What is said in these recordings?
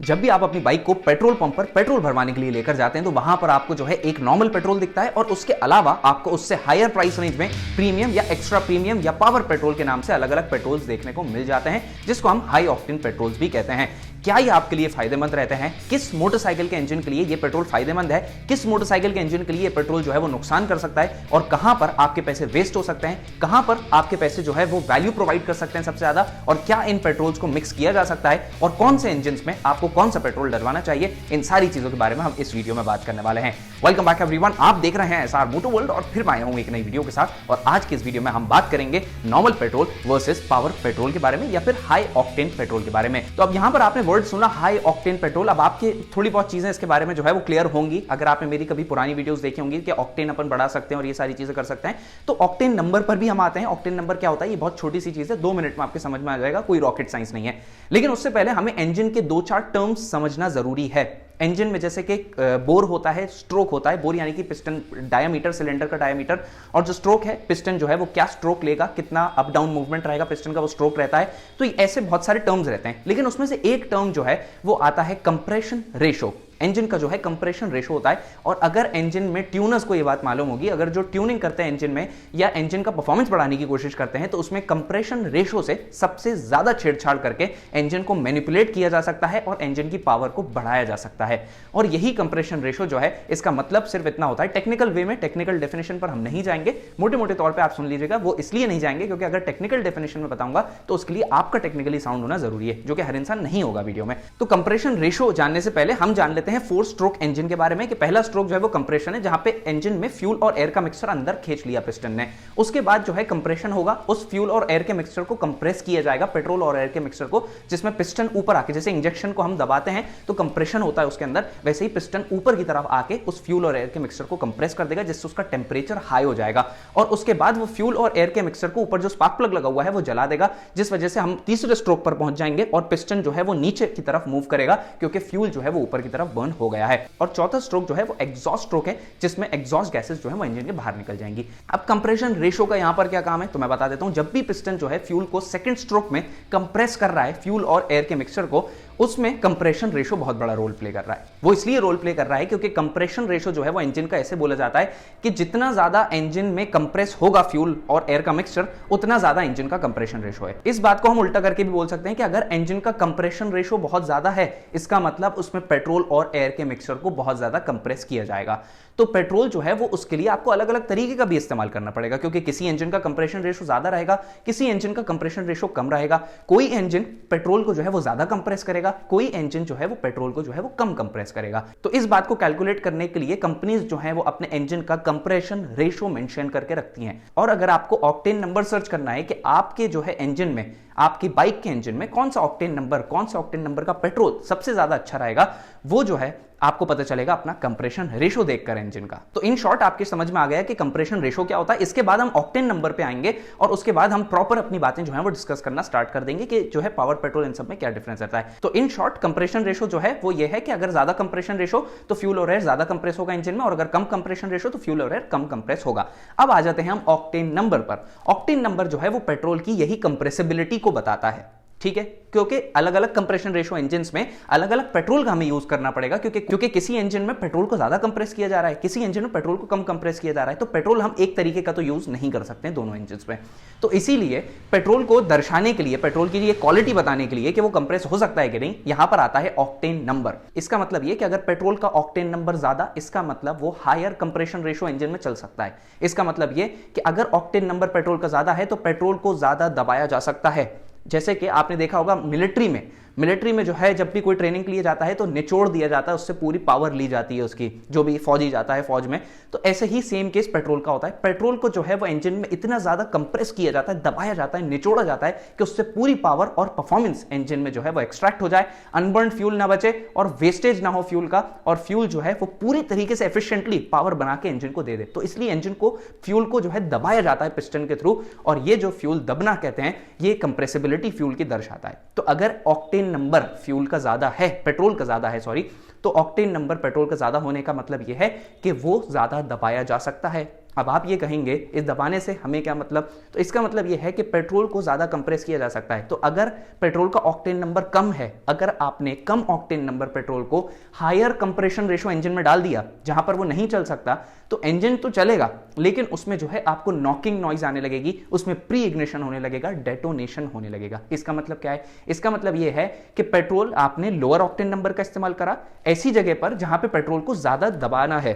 जब भी आप अपनी बाइक को पेट्रोल पंप पर पेट्रोल भरवाने के लिए लेकर जाते हैं तो वहां पर आपको जो है एक नॉर्मल पेट्रोल दिखता है और उसके अलावा आपको उससे हायर प्राइस रेंज में प्रीमियम या एक्स्ट्रा प्रीमियम या पावर पेट्रोल के नाम से अलग अलग पेट्रोल्स देखने को मिल जाते हैं, जिसको हम हाई ऑक्टेन पेट्रोल्स भी कहते हैं। क्या ये आपके लिए फायदेमंद रहते हैं? किस मोटरसाइकिल के इंजन के लिए ये पेट्रोल फायदेमंद है, किस मोटरसाइकिल के इंजन के लिए ये पेट्रोल जो है वो नुकसान कर सकता है, और कहां पर आपके पैसे वेस्ट हो सकते हैं, कहां पर आपके पैसे जो है वो वैल्यू प्रोवाइड कर सकते हैं सबसे ज्यादा, और क्या इन पेट्रोल्स को मिक्स किया जा सकता है, और कौन से इंजन में आपको कौन सा पेट्रोल डलवाना चाहिए, इन सारी चीजों के बारे में हम इस वीडियो में बात करने वाले हैं। वेलकम बैक एवरीवन, आप देख रहे हैं एसआर मोटो वर्ल्ड और फिर मैं आया हूं एक नई वीडियो के साथ। और आज के इस वीडियो में हम बात करेंगे normal petrol versus power petrol के बारे में या फिर हाई ऑक्टेन पेट्रोल के बारे में। तो अब यहां पर आपने वर्ड सुना हाई ऑक्टेन पेट्रोल। अब आपके थोड़ी बहुत चीजें इसके बारे में जो है वो क्लियर होंगी अगर आपने मेरी कभी पुरानी वीडियोस देखी होंगी कि ऑक्टेन अपन बढ़ा सकते हैं और ये सारी चीजें कर सकते हैं। तो ऑक्टेन नंबर पर भी हम आते हैं। ऑक्टेन नंबर क्या होता है? ये बहुत छोटी सी चीज है, 2 मिनट में आपके समझ में आ जाएगा, कोई रॉकेट साइंस नहीं है। लेकिन उससे पहले हमें इंजन के 2-4 टर्म्स समझना जरूरी है। इंजन में जैसे कि बोर होता है, स्ट्रोक होता है। बोर यानी कि पिस्टन डायमीटर, सिलेंडर का डायमीटर, और जो स्ट्रोक है पिस्टन जो है वो क्या स्ट्रोक लेगा, कितना अप डाउन मूवमेंट रहेगा पिस्टन का, वो स्ट्रोक रहता है। तो ऐसे बहुत सारे टर्म्स रहते हैं, लेकिन उसमें से एक टर्म जो है वो आता है कंप्रेशन रेशो। इंजन का जो है कंप्रेशन रेशो होता है। और अगर इंजन में ट्यूनर्स को ये बात मालूम होगी, अगर जो ट्यूनिंग करते हैं इंजन में या इंजन का परफॉर्मेंस बढ़ाने की कोशिश करते हैं, तो उसमें कंप्रेशन रेशो से सबसे ज्यादा छेड़छाड़ करके इंजन को मैनिपुलेट किया जा सकता है और इंजन की पावर को बढ़ाया जा सकता है। और यही कंप्रेशन रेशो जो है, इसका मतलब सिर्फ इतना होता है। टेक्निकल वे में, टेक्निकल डेफिनेशन पर हम नहीं जाएंगे, मोटे मोटे तौर पर आप सुन लीजिएगा। वो इसलिए नहीं जाएंगे क्योंकि अगर टेक्निकल डेफिनेशन में बताऊंगा तो उसके लिए आपका टेक्निकली साउंड होना जरूरी है, जो कि हर इंसान नहीं होगा वीडियो में। तो कंप्रेशन रेशो जानने से पहले हम जान लेते हैं 4 स्ट्रोक इंजन के बारे में कि पहला स्ट्रोक जो है वो कंप्रेशन है, जहां पे इंजन में फ्यूल और एयर का मिक्सचर अंदर खींच लिया पिस्टन ने। उसके बाद जो है कंप्रेशन होगा, उस फ्यूल और एयर के मिक्सचर को कंप्रेस किया जाएगा, पेट्रोल और एयर के मिक्सचर को, जिसमें पिस्टन ऊपर आके, जैसे इंजेक्शन को हम दबाते हैं तो कंप्रेशन होता है उसके अंदर, वैसे ही पिस्टन ऊपर की तरफ आके उस फ्यूल और एयर के मिक्सचर को कंप्रेस कर देगा, जिससे उसका टेंपरेचर हाई हो जाएगा। और उसके बाद वो फ्यूल और एयर के मिक्सचर को ऊपर जो स्पार्क प्लग लगा हुआ है वो जला देगा, जिस वजह से हम तीसरे स्ट्रोक पर पहुंच जाएंगे और पिस्टन जो है वो नीचे की तरफ मूव करेगा क्योंकि फ्यूल जो है वो ऊपर की तरफ बर्न हो गया है। और चौथा स्ट्रोक जो है वो एग्जॉस्ट स्ट्रोक है, जिसमें एग्जॉस्ट गैसेस जो है वो इंजन के बाहर निकल जाएंगी। अब कंप्रेशन रेशो का यहां पर क्या काम है तो मैं बता देता हूं। जब भी पिस्टन जो है फ्यूल को सेकंड स्ट्रोक में कंप्रेस कर रहा है, फ्यूल और एयर के मिक्सचर को, उसमें कंप्रेशन रेशो बहुत बड़ा रोल प्ले कर रहा है। वो इसलिए रोल प्ले कर रहा है क्योंकि कंप्रेशन रेशो जो है वो इंजन का ऐसे बोला जाता है कि जितना ज्यादा इंजन में कंप्रेस होगा फ्यूल और एयर का मिक्सचर, उतना ज्यादा इंजन का कंप्रेशन रेशो है। इस बात को हम उल्टा करके भी बोल सकते हैं कि अगर इंजन का कंप्रेशन रेशो बहुत ज्यादा है, इसका मतलब उसमें पेट्रोल और एयर के मिक्सचर को बहुत ज्यादा कंप्रेस किया जाएगा। तो पेट्रोल जो है वो उसके लिए आपको अलग अलग तरीके का भी इस्तेमाल करना पड़ेगा, क्योंकि किसी इंजन का कंप्रेशन रेशो ज्यादा रहेगा, किसी इंजन का कंप्रेशन रेशो कम रहेगा। कोई इंजन पेट्रोल को जो है वो ज्यादा कंप्रेस करेगा, कोई इंजन जो है वो पेट्रोल को जो है वो कम कंप्रेस करेगा। तो इस बात को कैलकुलेट करने के लिए कंपनीज जो है वो अपने इंजन का कंप्रेशन रेशो मेंशन करके रखती हैं। और अगर आपको ऑक्टेन नंबर सर्च करना है कि आपके जो है इंजन में, आपकी बाइक के इंजन में कौन सा ऑक्टेन नंबर का पेट्रोल सबसे ज्यादा अच्छा रहेगा, वो जो है आपको पता चलेगा अपना कंप्रेशन रेशो देखकर इंजन का। तो इन शॉर्ट आपके समझ में आ गया कि कंप्रेशन रेशो क्या होता है। इसके बाद हम ऑक्टेन नंबर पे आएंगे और उसके बाद हम प्रॉपर अपनी बातें जो है वो डिस्कस करना स्टार्ट कर देंगे कि जो है पावर पेट्रोल इन सब में क्या डिफरेंस रहता है। तो इन शॉर्ट कंप्रेशन रेशो जो है वो ये है कि अगर ज्यादा कंप्रेशन रेशो तो फ्यूल और एयर ज्यादा कंप्रेस होगा इंजन में, और अगर कम कंप्रेशन रेशो तो फ्यूल और एयर कम कंप्रेस होगा। अब आ जाते हैं हम ऑक्टेन नंबर पर। ऑक्टेन नंबर जो है वो पेट्रोल की यही कंप्रेसिबिलिटी को बताता है, ठीक है, क्योंकि अलग अलग कंप्रेशन रेशो इंजन्स में अलग अलग पेट्रोल का हमें यूज करना पड़ेगा, क्योंकि किसी इंजन में पेट्रोल को ज्यादा कंप्रेस किया जा रहा है, किसी इंजन में पेट्रोल को कम कंप्रेस किया जा रहा है। तो पेट्रोल हम एक तरीके का तो यूज नहीं कर सकते दोनों इंजन्स में। तो इसीलिए पेट्रोल को दर्शाने के लिए, पेट्रोल की ये क्वालिटी बताने के लिए कि वो कंप्रेस हो सकता है कि नहीं, यहां पर आता है ऑक्टेन नंबर। इसका मतलब ये कि अगर पेट्रोल का ऑक्टेन नंबर ज्यादा, इसका मतलब वो हायर कंप्रेशन रेशो इंजन में चल सकता है। इसका मतलब ये कि अगर ऑक्टेन नंबर पेट्रोल का ज्यादा है तो पेट्रोल को ज्यादा दबाया जा सकता है। जैसे कि आपने देखा होगा मिलिट्री में जो है जब भी कोई ट्रेनिंग के लिए जाता है तो निचोड़ दिया जाता है, उससे पूरी पावर ली जाती है उसकी, जो भी फौजी जाता है फौज में। तो ऐसे ही सेम केस पेट्रोल का होता है। पेट्रोल को जो है वो इंजन में इतना ज्यादा कंप्रेस किया जाता है, दबाया जाता है, निचोड़ा जाता है कि उससे पूरी पावर और परफॉर्मेंस इंजन में जो है वो एक्सट्रैक्ट हो जाए, अनबर्न फ्यूल ना बचे और वेस्टेज ना हो फ्यूल का, और फ्यूल जो है वो पूरी तरीके से एफिशिएंटली पावर बना के इंजन को दे दे। तो इसलिए इंजन को, फ्यूल को जो है दबाया जाता है पिस्टन के थ्रू, और ये जो फ्यूल दबना कहते हैं, ये कंप्रेसिबिलिटी फ्यूल की दर्शाता है। तो अगर ऑक्टेन नंबर फ्यूल का ज्यादा है, पेट्रोल का ज्यादा है सॉरी, तो ऑक्टेन नंबर पेट्रोल का ज्यादा होने का मतलब यह है कि वो ज्यादा दबाया जा सकता है। अब आप ये कहेंगे इस दबाने से हमें क्या मतलब, तो इसका मतलब ये है कि पेट्रोल को ज्यादा कंप्रेस किया जा सकता है। तो अगर पेट्रोल का ऑक्टेन नंबर कम है, अगर आपने कम ऑक्टेन नंबर पेट्रोल को हायर कंप्रेशन रेशो इंजन में डाल दिया जहां पर वो नहीं चल सकता, तो इंजन तो चलेगा लेकिन उसमें जो है आपको नॉकिंग नॉइज आने लगेगी, उसमें प्री इग्निशन होने लगेगा, डेटोनेशन होने लगेगा। इसका मतलब क्या है? इसका मतलब यह है कि पेट्रोल आपने लोअर ऑक्टेन नंबर का इस्तेमाल करा ऐसी जगह पर जहां पे पेट्रोल को ज्यादा दबाना है,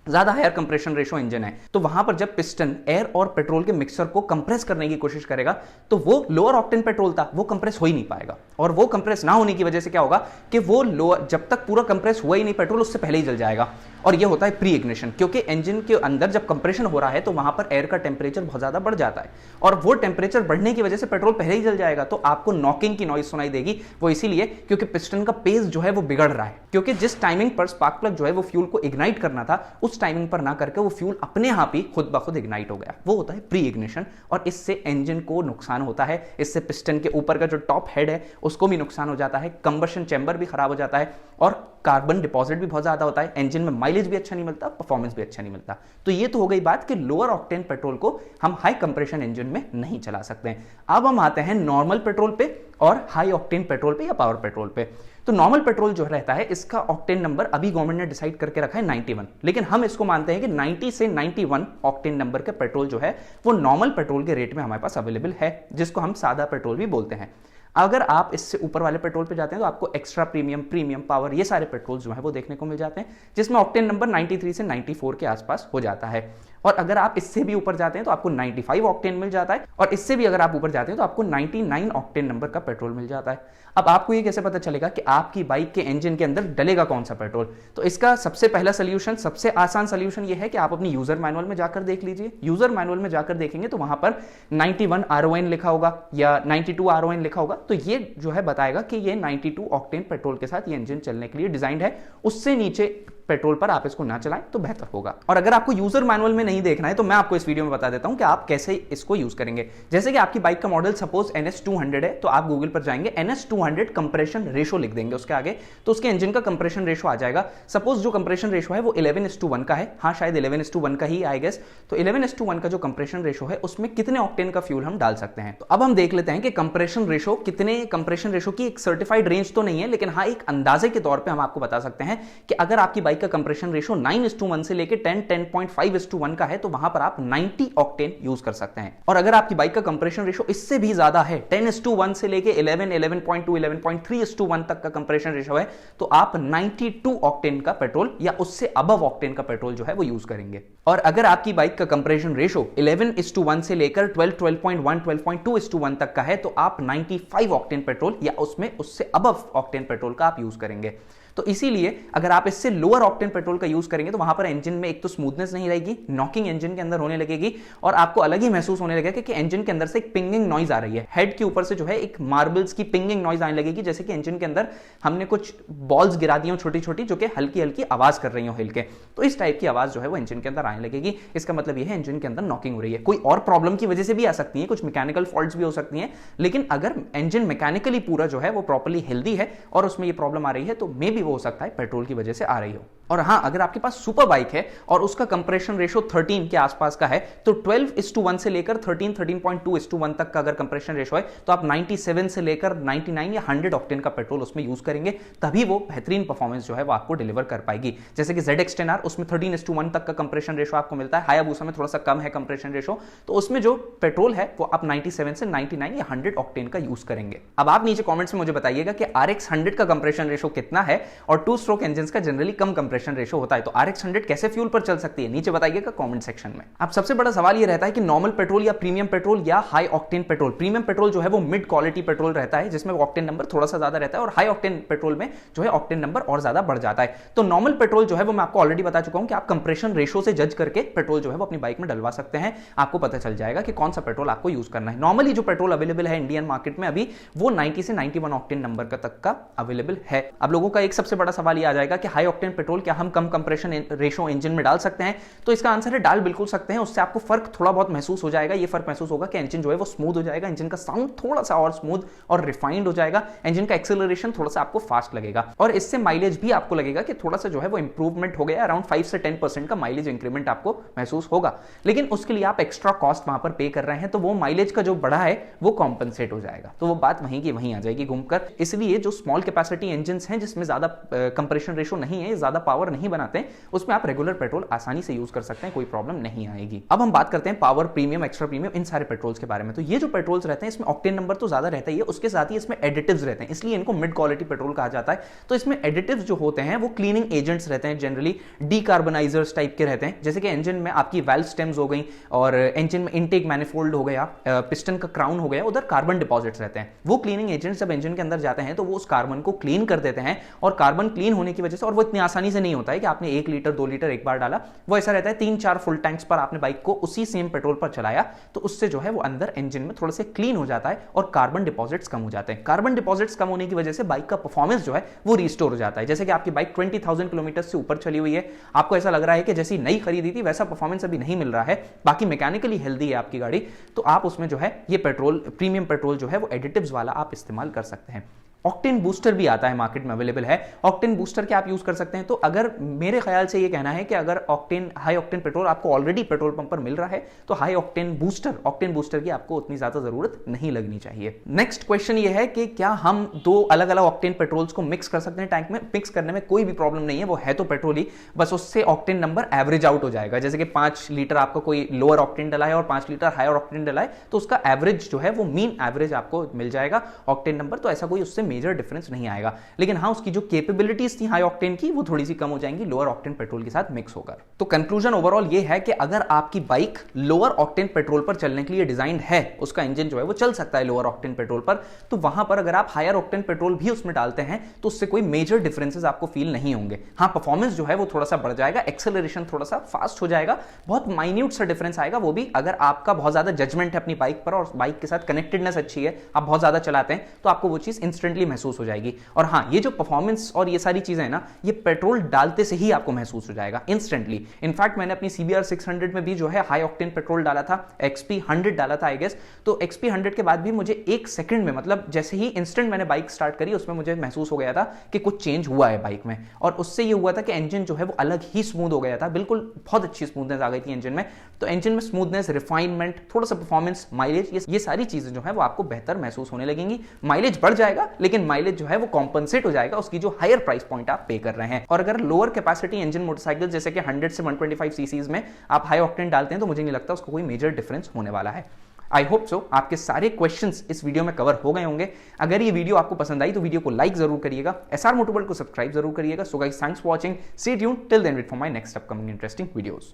ज्यादा हायर कंप्रेशन रेशो इंजन है, तो वहां पर जब पिस्टन एयर और पेट्रोल के मिक्सर को कंप्रेस करने की कोशिश करेगा तो वो लोअर ऑक्टेन पेट्रोल था वो कंप्रेस हो ही नहीं पाएगा। और वो कंप्रेस ना होने की वजह से क्या होगा कि वो लोअर, जब तक पूरा कंप्रेस हुआ ही नहीं पेट्रोल, उससे पहले ही जल जाएगा। और ये होता है प्री इग्निशन, क्योंकि इंजन के अंदर जब कंप्रेशन हो रहा है तो वहां पर एयर का टेंपरेचर बहुत ज्यादा बढ़ जाता है और वो टेंपरेचर बढ़ने की वजह से पेट्रोल पहले ही जल जाएगा। तो आपको नॉकिंग की नॉइज सुनाई देगी, वो इसीलिए क्योंकि पिस्टन का पेस जो है वो बिगड़ रहा है, क्योंकि जिस टाइमिंग पर स्पार्क प्लग जो है वो फ्यूल को इग्नाइट करना था उस टाइमिंग पर ना करके वो फ्यूल अपने आप ही खुद ब खुद इग्नाइट हो गया। वो होता है प्री इग्निशन और इससे इंजन को नुकसान होता है, इससे पिस्टन के ऊपर का जो टॉप हेड है उसको भी नुकसान हो जाता है, कंबशन चैम्बर भी खराब हो जाता है और कार्बन डिपॉजिट भी बहुत ज्यादा होता है, इंजन में माइलेज भी अच्छा नहीं मिलता, परफॉर्मेंस भी अच्छा नहीं मिलता। तो ये तो हो गई बात कि लोअर ऑक्टेन पेट्रोल को हम हाई कंप्रेशन इंजन में नहीं चला सकते हैं। अब हम आते हैं नॉर्मल पेट्रोल पे और हाई ऑक्टेन पेट्रोल पे या पावर पेट्रोल पे। तो नॉर्मल पेट्रोल जो रहता है इसका ऑक्टेन नंबर अभी गवर्नमेंट ने डिसाइड करके रखा है 91, लेकिन हम इसको मानते हैं कि 90 से 91 ऑक्टेन नंबर के पेट्रोल जो है वो नॉर्मल पेट्रोल के रेट में हमारे पास अवेलेबल है, जिसको हम सादा पेट्रोल भी बोलते हैं। अगर आप इससे ऊपर वाले पेट्रोल पे जाते हैं तो आपको एक्स्ट्रा प्रीमियम, प्रीमियम पावर, ये सारे पेट्रोल जो है वो देखने को मिल जाते हैं, जिसमें ऑक्टेन नंबर 93 से 94 के आसपास हो जाता है। और अगर आप इससे भी ऊपर जाते हैं तो आपको 95 ऑक्टेन मिल जाता है और इससे भी अगर आप ऊपर जाते हैं तो आपको 99 ऑक्टेन नंबर का पेट्रोल मिल जाता है। अब आपको ये कैसे पता चलेगा कि आपकी बाइक के इंजन के अंदर डलेगा कौन सा पेट्रोल? तो इसका सबसे पहला सोल्यूशन, सबसे आसान सोल्यूशन ये है कि आप अपनी यूजर मैनुअल में जाकर देख लीजिए। यूजर मैनुअल में जाकर देखेंगे तो वहां पर 91 RON लिखा होगा या 92 RON लिखा होगा, तो ये जो है बताएगा कि ये 92 ऑक्टेन पेट्रोल के साथ ये इंजन चलने के लिए डिजाइंड है। उससे नीचे पेट्रोल पर आप इसको ना चलाएं तो बेहतर होगा। और अगर आपको यूजर मैनुअल में नहीं देखना है तो मैं आपको इस वीडियो में बता देता हूं कि आप कैसे इसको यूज करेंगे। जैसे कि आपकी बाइक का मॉडल सपोज NS200 है, तो आप गूगल पर जाएंगे, NS200 कंप्रेशन रेशो लिख देंगे उसके आगे, तो उसके इंजन का कंप्रेशन रेशो आ जाएगा। सपोज जो कंप्रेशन रेशो है वो 11:1 का है, हाँ शायद 11:1 का ही आई गेस। तो 11:1 का जो कंप्रेशन रेशो है उसमें कितने ऑक्टेन का फ्यूल हम डाल सकते हैं। तो अब हम देख लेते हैं कि कंप्रेशन रेशो कितने, कंप्रेशन रेशो की एक सर्टिफाइड रेंज तो नहीं है, लेकिन हाँ एक अंदाजे के तौर पर हम आपको बता सकते हैं कि अगर आपकी बाइक का कंप्रेशन रेशो 9:1 से लेके 10.5:1 का है तो वहां पर आप 90 ऑक्टेन यूज कर सकते हैं। और अगर आपकी बाइक का कंप्रेशन रेशो इससे भी ज्यादा है, 10:1 से लेके 11, 11.2, 11.3:1 तक का कंप्रेशन रेशो है, तो आप 92 ऑक्टेन का पेट्रोल या उससे अबव ऑक्टेन का पेट्रोल जो है वो यूज करेंगे। और अगर आपकी बाइक का कंप्रेशन रेशो 11:1 से लेकर 12, 12.1, 12.2:1 तक का है तो आप 95 ऑक्टेन पेट्रोल या उसमें उससे अबव ऑक्टेन पेट्रोल का आप यूज करेंगे। तो इसीलिए अगर आप इससे लोअर ऑक्टेन पेट्रोल का यूज करेंगे तो वहां पर इंजन में एक तो स्मूथनेस नहीं रहेगी, नॉकिंग इंजन के अंदर होने लगेगी और आपको अलग ही महसूस होने लगेगा कि इंजन के अंदर से एक पिंगिंग नॉइज आ रही है, हेड के ऊपर से जो है एक मार्बल्स की पिंगिंग नॉइज आने लगेगी, जैसे कि इंजन के अंदर हमने कुछ बॉल्स गिरा दी हो छोटी छोटी, जो कि हल्की हल्की आवाज कर रही हो हिल के। तो इस टाइप की आवाज जो है वो इंजन के अंदर आने लगेगी। इसका मतलब यह है इंजन के अंदर नॉकिंग हो रही है। कोई और प्रॉब्लम की वजह से भी आ सकती है, कुछ मैकेनिकल फॉल्ट्स भी हो सकती हैं, लेकिन अगर इंजन मैकेनिकली पूरा जो है वो प्रॉपर्ली हेल्दी है और उसमें ये प्रॉब्लम आ रही है तो मे भी वो हो सकता है पेट्रोल की वजह से आ रही हो। और हाँ, अगर आपके पास सुपर बाइक है और उसका कंप्रेशन रेशो 13 के आसपास का है तो 12:1 से लेकर 13, 13.2:1 तक का अगर कंप्रेशन रेशो है तो आप 97 से लेकर 99 या 100 ऑक्टेन का पेट्रोल उसमें यूज करेंगे, तभी वो बेहतरीन परफॉर्मेंस जो है वो आपको डिलीवर कर पाएगी। जैसे कि ZX10R, उसमें 13:1 तक का कंप्रेशन रेशो आपको मिलता है, हायाबुसा में थोड़ा सा कम है कंप्रेशन रेशो, तो उसमें जो पेट्रोल है वो आप 97 से 99 या 100 ऑक्टेन का यूज करेंगे। अब आप नीचे कॉमेंट्स में मुझे बताइएगा कि RX 100 का कंप्रेशन रेशो कितना है और 2 स्ट्रोक इंजन का जनरली कम कंप्रेशन रेशो होता है, तो RX 100 कैसे फ्यूल पर चल सकती है, नीचे बताइएगा कमेंट सेक्शन में। अब सबसे बड़ा सवाल ये रहता है कि नॉर्मल पेट्रोल या प्रीमियम पेट्रोल या high octane petrol. Premium petrol जो है वो मिड क्वालिटी पेट्रोल रहता है जिसमें ऑक्टेन नंबर थोड़ा सा ज्यादा रहता है और हाई ऑक्टेन पेट्रोल में जो है ऑक्टेन नंबर और ज्यादा बढ़ जाता है। तो नॉर्मल पेट्रोल जो है वो मैं आपको ऑलरेडी बता चुका हूं कि आप कंप्रेशन रेशो से जज करके पेट्रोल जो है वो अपनी बाइक में डलवा सकते हैं, आपको पता चल जाएगा कि कौन सा पेट्रोल आपको यूज करना है। नॉर्मली जो पेट्रोल अवेलेबल है इंडियन मार्केट में अभी वो 90 से 91 ऑक्टेन नंबर का तक का अवेलेबल है। अब लोगों का एक सबसे बड़ा सवाल ये आ जाएगा कि हाई ऑक्टेन पेट्रोल क्या हम कम कंप्रेशन रेशो इंजन में डाल सकते हैं? तो इसका आंसर है डाल बिल्कुल सकते हैं। उससे आपको फर्क थोड़ा बहुत महसूस हो जाएगा। ये फर्क महसूस होगा कि इंजन जो है वो स्मूथ हो जाएगा, इंजन का साउंड थोड़ा सा और स्मूथ और रिफाइंड हो जाएगा, इंजन का एक्सेलरेशन थोड़ा सा आपको फास्ट लगेगा और इससे माइलेज भी आपको लगेगा कि थोड़ा सा जो है वो इंप्रूवमेंट हो गया। अराउंड 5 से 10% का माइलेज इंक्रीमेंट आपको महसूस होगा, लेकिन उसके लिए आप एक्स्ट्रा कॉस्ट वहां पर पे कर रहे हैं, तो वो माइलेज का जो बढ़ा है वो कॉम्पनसेट हो जाएगा। तो वो बात वहीं की वहीं आ जाएगी घूमकर। इसलिए जो स्मॉल कैपेसिटी इंजन हैं जिसमें ज्यादा कंप्रेशन रेशो नहीं है, ज्यादा पावर नहीं बनाते हैं, उसमें आप रेगुलर पेट्रोल आसानी से यूज कर सकते हैं, कोई प्रॉब्लम नहीं आएगी। अब हम बात करते हैं पावर, प्रीमियम, एक्स्ट्रा प्रीमियम, इन सारे पेट्रोल्स के बारे में। तो ये जो पेट्रोल्स रहते हैं इसमें ऑक्टेन नंबर तो ज्यादा रहता ही है, उसके साथ ही इसमें एडिटिव्स रहते हैं, इसलिए इनको मिड क्वालिटी पेट्रोल कहा जाता है। तो इसमें एडिटिव्स जो होते हैं वो क्लीनिंग एजेंट्स रहते हैं, जनरली डीकार्बोनाइजर्स टाइप के रहते हैं। जैसे कि इंजन में आपकी वाल्व स्टेम्स हो गई और इंजन में इनटेक मैनिफोल्ड हो गया, पिस्टन का क्राउन हो गया, उधर कार्बन डिपॉजिट्स रहते हैं। वो क्लीनिंग एजेंट्स जब इंजन के अंदर जाते हैं तो वो उस कार्बन को क्लीन कर देते हैं और कार्बन क्लीन होने की वजह से, और वो इतनी आसानी से नहीं होता है कि आपने 1 लीटर 2 लीटर एक बार डाला, वो ऐसा रहता है 3-4 फुल टैंक्स पर आपने बाइक को उसी सेम पेट्रोल पर चलाया तो उससे जो है वो अंदर इंजन में थोड़ा से क्लीन हो जाता है और कार्बन डिपॉजिट्स कम हो जाते हैं। कार्बन डिपॉजिट्स कम होने की वजह से बाइक का परफॉर्मेंस जो है वो रिस्टोर हो जाता है। जैसे कि आपकी बाइक 20,000 किलोमीटर से ऊपर चली हुई है, आपको ऐसा लग रहा है कि जैसी नई खरीदी थी वैसा परफॉर्मेंस अभी नहीं मिल रहा है, बाकी मैकेनिकली हेल्दी है आपकी गाड़ी, तो आप उसमें जो है ये पेट्रोल, प्रीमियम पेट्रोल जो है वो एडिटिव्स वाला आप इस्तेमाल कर सकते हैं। ऑक्टेन बूस्टर भी आता है, मार्केट में अवेलेबल है। ऑक्टेन बूस्टर क्या आप यूज कर सकते हैं? तो अगर मेरे ख्याल से ये कहना है कि अगर ऑक्टेन, हाई ऑक्टेन पेट्रोल आपको ऑलरेडी पेट्रोल पंप पर मिल रहा है तो हाई ऑक्टेन बूस्टर की आपको उतनी ज्यादा जरूरत नहीं लगनी चाहिए। नेक्स्ट क्वेश्चन ये है कि क्या हम 2 अलग अलग ऑक्टेन पेट्रोल्स को मिक्स कर सकते हैं टैंक में? मिक्स करने में कोई भी प्रॉब्लम नहीं है, वो है तो पेट्रोल ही, बस उससे ऑक्टेन नंबर एवरेज आउट हो जाएगा। जैसे कि 5 लीटर आपको कोई लोअर ऑक्टेन डला है और 5 लीटर हायर ऑक्टेन डला है तो उसका एवरेज जो है वो मीन एवरेज आपको मिल जाएगा ऑक्टेन नंबर, तो ऐसा कोई उससे मेजर डिफरेंस नहीं आएगा। लेकिन हाँ, उसकी जो कैपेबिलिटीज थी हाई ऑक्टेन की वो थोड़ी सी कम हो जाएंगी लोअर ऑक्टेन पेट्रोल के साथ मिक्स होकर। तो कंक्लूजन ओवरऑल ये है कि अगर आपकी बाइक लोअर ऑक्टेन पेट्रोल पर चलने के लिए डिजाइंड है, उसका इंजन जो है वो चल सकता है लोअर ऑक्टेन पेट्रोल पर, तो वहां पर अगर आप हायर ऑक्टेन पेट्रोल भी उसमें डालते हैं तो उससे कोई मेजर डिफरेंसेस आपको फील नहीं होंगे। हाँ, परफॉर्मेंस जो है वो थोड़ा सा बढ़ जाएगा, एक्सेलरेशन थोड़ा सा फास्ट हो जाएगा, बहुत माइन्यूट सा डिफरेंस आएगा, वो भी अगर आपका बहुत ज्यादा जजमेंट है अपनी बाइक पर और बाइक के साथ कनेक्टेडनेस अच्छी है, आप बहुत ज्यादा चलाते हैं तो आपको वो चीज इंस्टेंटली महसूस हो जाएगी। और हाँ, ये जो परफॉर्मेंस और ये सारी चीजें हैं ना, ये पेट्रोल डालते से ही आपको महसूस हो जाएगा इंस्टेंटली। इनफैक्ट मैंने अपनी CBR 600 में भी जो है हाई ऑक्टेन पेट्रोल डाला था, XP 100 डाला था आई गेस, तो XP 100 के बाद भी मुझे 1 सेकंड में, मतलब जैसे ही इंस्टेंट मैंने बाइक स्टार्ट करी उसमें मुझे महसूस हो गया था कि कुछ चेंज हुआ है बाइक में, और उससे ये हुआ था कि इंजन जो है वो अलग ही स्मूथ हो गया था, बिल्कुल बहुत अच्छी स्मूथनेस आ गई थी इंजन में। तो इंजन में स्मूथनेस, रिफाइनमेंट, थोड़ा सा परफॉर्मेंस, माइलेज, ये सारी चीजें जो है वो आपको बेहतर महसूस होने लगेंगी। माइलेज बढ़ जाएगा लेकिन माइलेज जो है वो कॉम्पनसेट हो जाएगा उसकी जो हायर प्राइस पॉइंट आप पे कर रहे हैं। और अगर लोअर कैपेसिटी इंजन मोटरसाइकिल जैसे कि 100 से 125 सीसीज में आप हाई ऑक्टेन डालते हैं तो मुझे नहीं लगता उसको कोई मेजर डिफरेंस होने वाला है। आई होप सो आपके सारे क्वेश्चंस इस वीडियो में कवर हो गए होंगे। अगर ये वीडियो आपको पसंद आई तो वीडियो को लाइक जरूर करिएगा, SR मोटोवर्ल्ड को सब्सक्राइब जरूर करिएगा। So guys, thanks for watching, stay tuned till then wait for my next upcoming interesting videos.